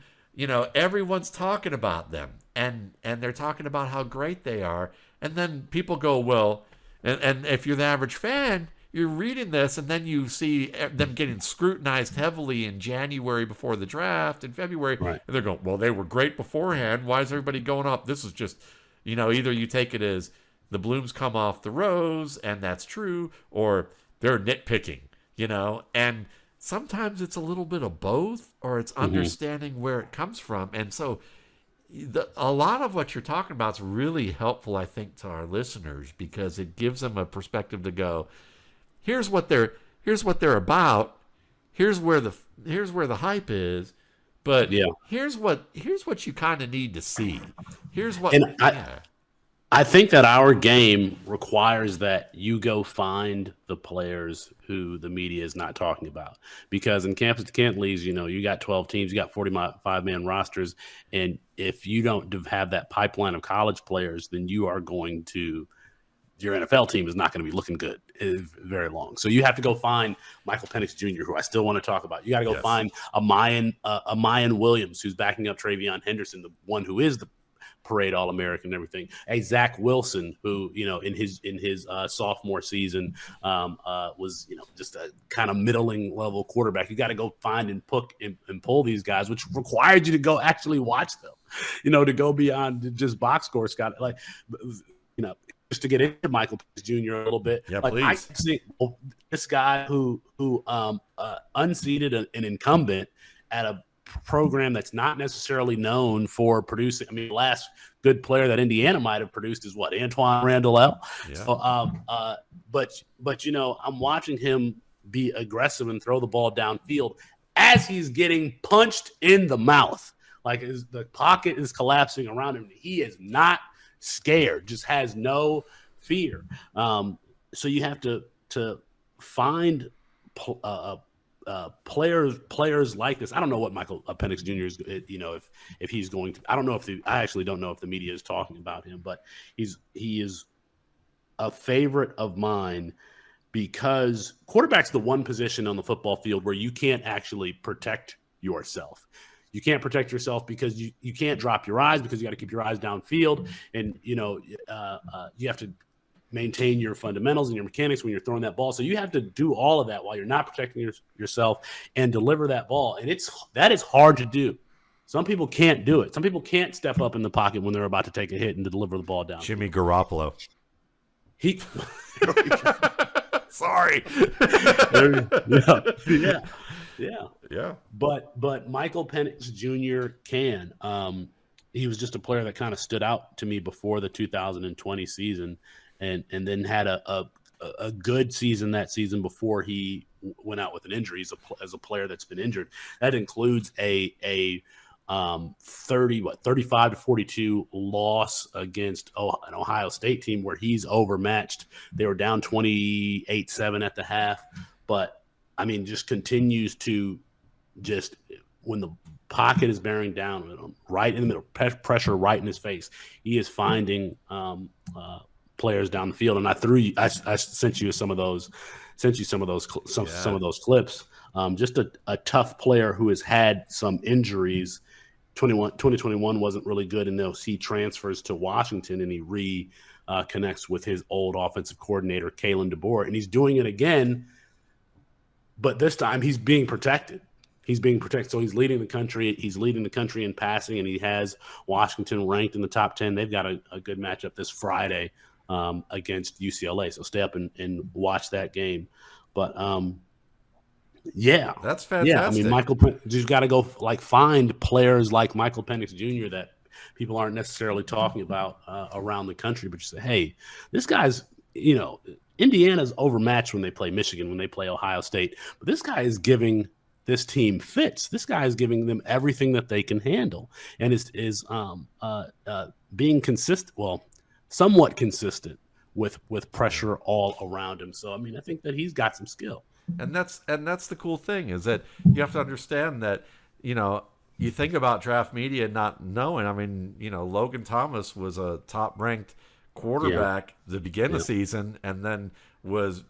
everyone's talking about them, and they're talking about how great they are. And then people go, well, and if you're the average fan, you're reading this, and then you see them getting scrutinized heavily in January before the draft, in February, right. And they're going, well, they were great beforehand. Why is everybody going up? This is just, either you take it as the blooms come off the rose, and that's true, or they're nitpicking, and sometimes it's a little bit of both, or it's understanding where it comes from. And so a lot of what you're talking about is really helpful, I think, to our listeners, because it gives them a perspective to go, here's what they're about. Here's where the hype is, but here's what you kind of need to see. Here's what. And I think that our game requires that you go find the players who the media is not talking about, because in campus to Canton leagues, you got 12 teams, you got 45-man rosters, and if you don't have that pipeline of college players, then your NFL team is not going to be looking good very long. So you have to go find Michael Penix Jr., who I still want to talk about. You got to go find a Mayan Williams, who's backing up Travion Henderson, the one who is the parade All-American and everything. A Zach Wilson, who in his sophomore season was just a kind of middling level quarterback. You got to go find and pull these guys, which required you to go actually watch them, to go beyond just box score, Scott. Just to get into Michael Penix Jr. a little bit. Yeah, please. I see this guy who unseated an incumbent at a program that's not necessarily known for producing. I mean, the last good player that Indiana might have produced is Antoine Randall. Yeah. So, but I'm watching him be aggressive and throw the ball downfield as he's getting punched in the mouth. The pocket is collapsing around him. He is not scared, just has no fear. So you have to find players like this. I don't know what Michael Penix Jr. is, if he's going to. I don't know I actually don't know if the media is talking about him, but he is a favorite of mine, because quarterback's the one position on the football field where you can't actually protect yourself. You can't protect yourself because you can't drop your eyes, because you got to keep your eyes downfield, and you have to maintain your fundamentals and your mechanics when you're throwing that ball. So you have to do all of that while you're not protecting yourself and deliver that ball. And that is hard to do. Some people can't do it. Some people can't step up in the pocket when they're about to take a hit and to deliver the ball down. Jimmy Garoppolo. Sorry. Yeah. But Michael Penix Jr. can. He was just a player that kind of stood out to me before the 2020 season, and then had a good season that season before he went out with an injury as a player that's been injured. That includes a 35-42 loss against an Ohio State team where he's overmatched. They were down 28-7 at the half, but I mean, just continues to when the pocket is bearing down, right in the middle, pressure right in his face, he is finding players down the field. And I sent you some of those clips. Just a tough player who has had some injuries. 2021 wasn't really good, and he transfers to Washington and he connects with his old offensive coordinator, Kalen DeBoer, and he's doing it again, but this time he's being protected. So he's leading the country. He's leading the country in passing, and he has Washington ranked in the top 10. They've got a good matchup this Friday against UCLA. So stay up and watch that game. But yeah, that's fantastic. Yeah, I mean, you've got to go find players like Michael Penix Jr. that people aren't necessarily talking about around the country, but you say, hey, this guy's, Indiana's overmatched when they play Michigan, when they play Ohio State, but this guy is giving this team fits. This guy is giving them everything that they can handle, and is being consistent. Well, somewhat consistent with pressure all around him. So I mean, I think that he's got some skill. And that's the cool thing, is that you have to understand that, you think about draft media not knowing. I mean, Logan Thomas was a top-ranked quarterback the beginning of the season, and then was,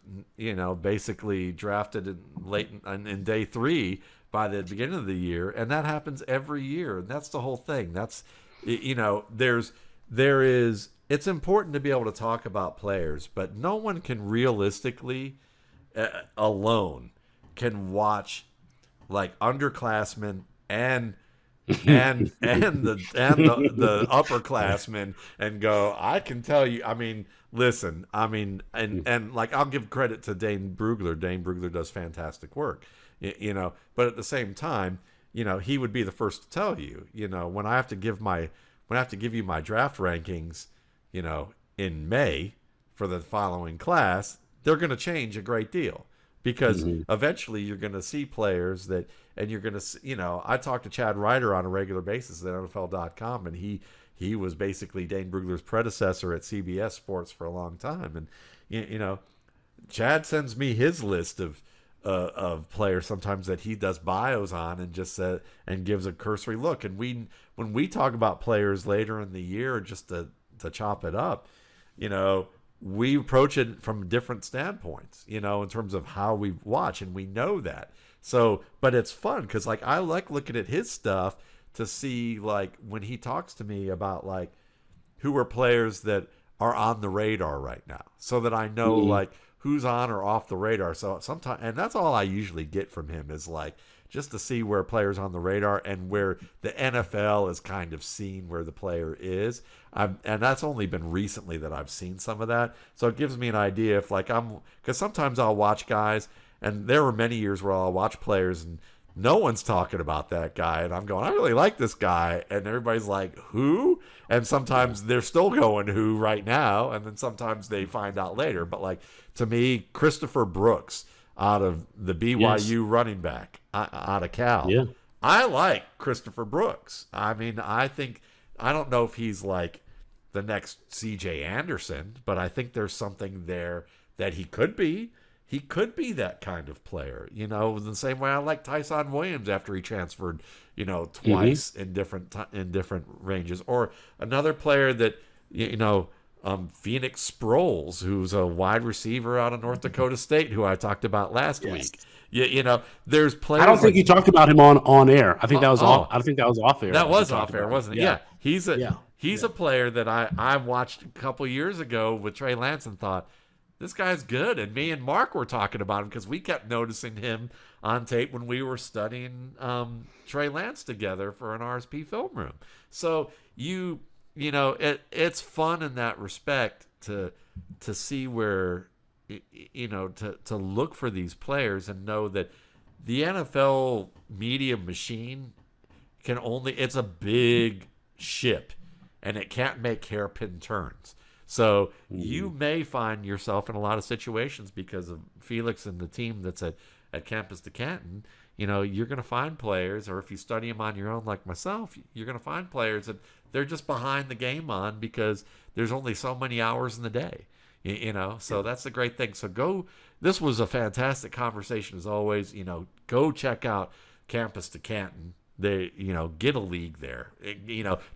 basically drafted in day 3 by the beginning of the year. And that happens every year. And that's the whole thing. That's, it's important to be able to talk about players, but no one can realistically alone can watch underclassmen and the upperclassmen and go, I can tell you, I mean, listen, I mean, and I'll give credit to Dane Brugler. Dane Brugler does fantastic work, but at the same time, he would be the first to tell you, when I have to give you my draft rankings, in May for the following class, they're going to change a great deal, because eventually you're going to see players that, and you're going to, I talk to Chad Ryder on a regular basis at NFL.com, and he was basically Dane Brugler's predecessor at CBS Sports for a long time. And, Chad sends me his list of players sometimes that he does bios on, and just and gives a cursory look. And when we talk about players later in the year, just to chop it up, we approach it from different standpoints, in terms of how we watch, and we know that. So, but it's fun because I like looking at his stuff to see when he talks to me about who are players that are on the radar right now, so that I know who's on or off the radar. So sometimes, and that's all I usually get from him is just to see where players on the radar and where the NFL is kind of seen where the player is. And that's only been recently that I've seen some of that. So it gives me an idea if because sometimes I'll watch guys, and there were many years where I'll watch players and no one's talking about that guy, and I'm going, I really like this guy, and everybody's like, who? And sometimes they're still going who right now, and then sometimes they find out later. But to me, Christopher Brooks out of the BYU running back out of Cal. Yeah. I like Christopher Brooks. I mean, I don't know if he's the next CJ Anderson, but I think there's something there that he could be. He could be that kind of player, the same way I like Tyson Williams after he transferred, twice in different ranges. Or another player that, Phoenix Sproles, who's a wide receiver out of North Dakota State, who I talked about last week. There's players. I don't think you talked about him on air. I think that was off. I think that was off air. That was off air, wasn't it? Yeah. He's a player that I watched a couple years ago with Trey Lance and thought, this guy's good. And me and Mark were talking about him because we kept noticing him on tape when we were studying Trey Lance together for an RSP film room. So it's fun in that respect to see where, to look for these players and know that the NFL media machine it's a big ship and it can't make hairpin turns. So you may find yourself in a lot of situations because of Felix and the team that's at Campus to Canton. You're going to find players, or if you study them on your own like myself, you're going to find players that they're just behind the game on because there's only so many hours in the day. So that's the great thing. So this was a fantastic conversation as always. Go check out Campus to Canton. They, get a league there.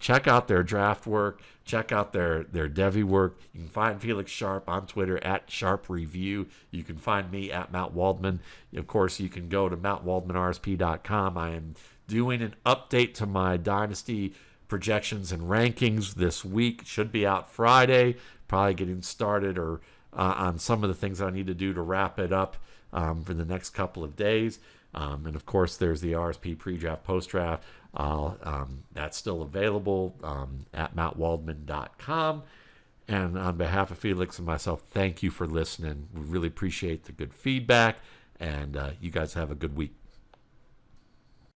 Check out their draft work. Check out their Devy work. You can find Felix Sharpe on Twitter at Sharpe Review. You can find me at Mount Waldman. Of course, you can go to mountwaldmanrsp.com. I am doing an update to my Dynasty projections and rankings this week. Should be out Friday. Probably getting started or on some of the things that I need to do to wrap it up for the next couple of days. And of course, there's the RSP pre-draft, post-draft. That's still available at mountwaldman.com. And on behalf of Felix and myself, thank you for listening. We really appreciate the good feedback. And you guys have a good week.